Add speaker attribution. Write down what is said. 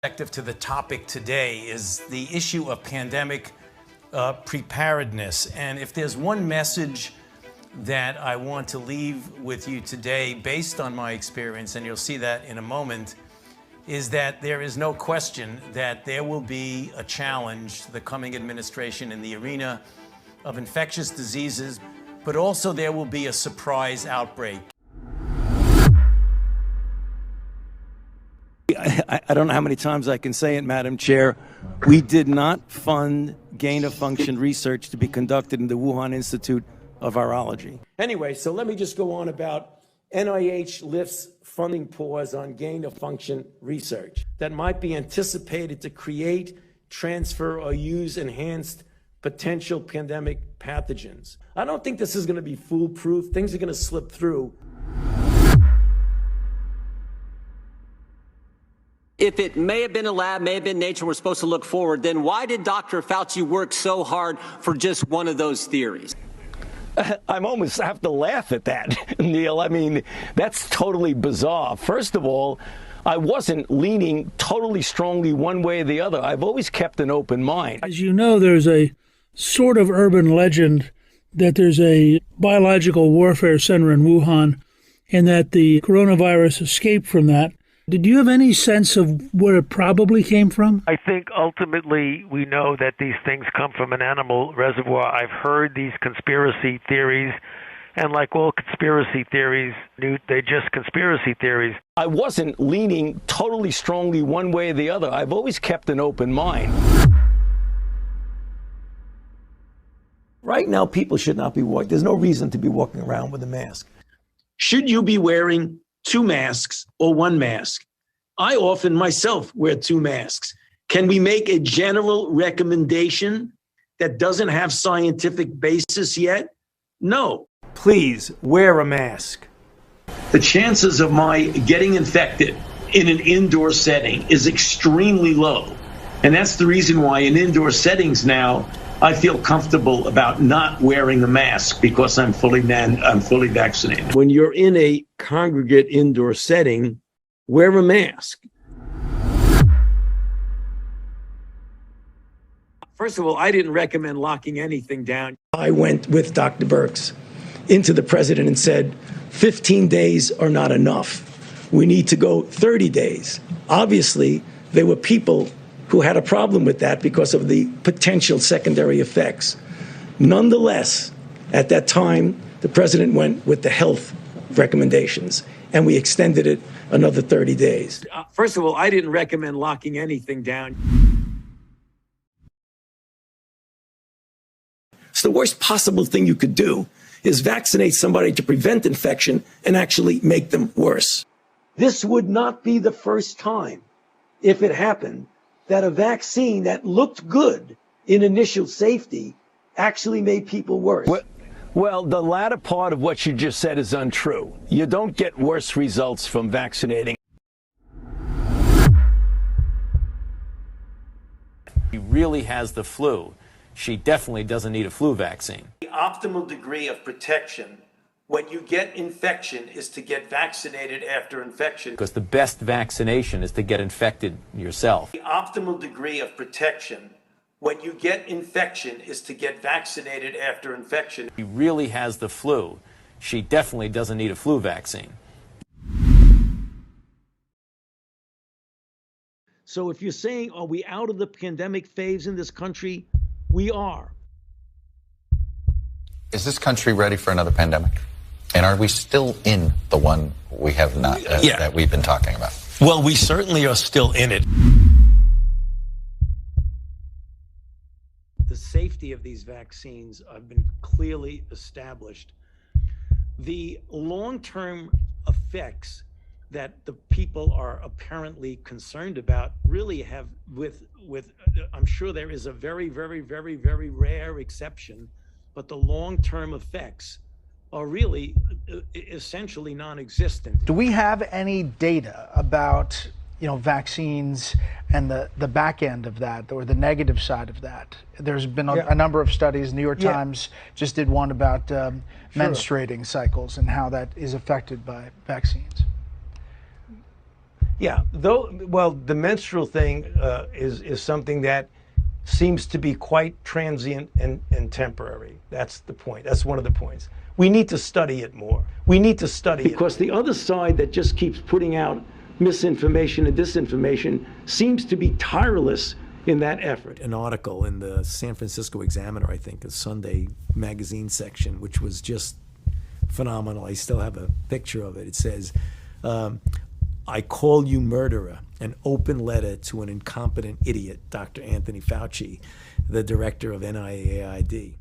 Speaker 1: To the topic today is the issue of pandemic preparedness. And if there's one message that I want to leave with you today, based on my experience, and you'll see that in a moment, is that there is no question that there will be a challenge to the coming administration in the arena of infectious diseases, but also there will be a surprise outbreak.
Speaker 2: I don't know how many times I can say it, Madam Chair. We did not fund gain-of-function research to be conducted in the Wuhan Institute of Virology.
Speaker 3: Anyway, so let me just go on about NIH lifts funding pause on gain-of-function research that might be anticipated to create, transfer, or use enhanced potential pandemic pathogens. I don't think this is going to be foolproof. Things are going to slip through.
Speaker 4: If it may have been a lab, may have been nature, we're supposed to look forward, then why did Dr. Fauci work so hard for just one of those theories?
Speaker 2: I'm almost have to laugh at that, Neil. I mean, that's totally bizarre. First of all, I wasn't leaning totally strongly one way or the other. I've always kept an open mind.
Speaker 5: As you know, there's a sort of urban legend that there's a biological warfare center in Wuhan and that the coronavirus escaped from that. Did you have any sense of where it probably came from?
Speaker 6: I think ultimately we know that these things come from an animal reservoir. I've heard these conspiracy theories, and like all conspiracy theories, they're just conspiracy theories.
Speaker 2: I wasn't leaning totally strongly one way or the other. I've always kept an open mind.
Speaker 3: Right now, people should not be walking. There's no reason to be walking around with a mask. Should you be wearing 2 masks or 1 mask? I often myself wear 2 masks. Can we make a general recommendation that doesn't have scientific basis yet? No. Please wear a mask. The chances of my getting infected in an indoor setting is extremely low. And that's the reason why in indoor settings now, I feel comfortable about not wearing a mask because I'm fully vaccinated. When you're in a congregate indoor setting, wear a mask. First of all, I didn't recommend locking anything down. I went with Dr. Birx into the president and said, 15 days are not enough. We need to go 30 days. Obviously, there were people who had a problem with that because of the potential secondary effects. Nonetheless, at that time, the president went with the health recommendations, and we extended it another 30 days. First of all, I didn't recommend locking anything down. So the worst possible thing you could do is vaccinate somebody to prevent infection and actually make them worse. This would not be the first time, if it happened, that a vaccine that looked good in initial safety actually made people worse.
Speaker 2: Well, the latter part of what you just said is untrue. You don't get worse results from vaccinating.
Speaker 1: She really has the flu. She definitely doesn't need a flu vaccine.
Speaker 3: The optimal degree of protection when you get infection is to get vaccinated after infection.
Speaker 1: Because the best vaccination is to get infected yourself.
Speaker 3: The optimal degree of protection when you get infection is to get vaccinated after infection.
Speaker 1: She really has the flu. She definitely doesn't need a flu vaccine.
Speaker 3: So if you're saying, are we out of the pandemic phase in this country? We are.
Speaker 7: Is this country ready for another pandemic? And are we still in the one we have not, that we've been talking about?
Speaker 3: Well, we certainly are still in it. The safety of these vaccines have been clearly established. The long-term effects that the people are apparently concerned about really have I'm sure there is a very, very, very, very rare exception, but the long-term effects are really essentially non-existent.
Speaker 8: Do we have any data about, vaccines and the back end of that, or the negative side of that? There's been a number of studies. New York Times just did one about menstruating cycles and how that is affected by vaccines.
Speaker 2: Yeah, well, the menstrual thing is something that seems to be quite transient and temporary. That's the point. That's one of the points. We need to study it more. We need to study it. Because the other side that just keeps putting out misinformation and disinformation seems to be tireless in that effort.
Speaker 9: An article in the San Francisco Examiner, I think, a Sunday magazine section, which was just phenomenal. I still have a picture of it. It says, I call you murderer, an open letter to an incompetent idiot, Dr. Anthony Fauci, the director of NIAID.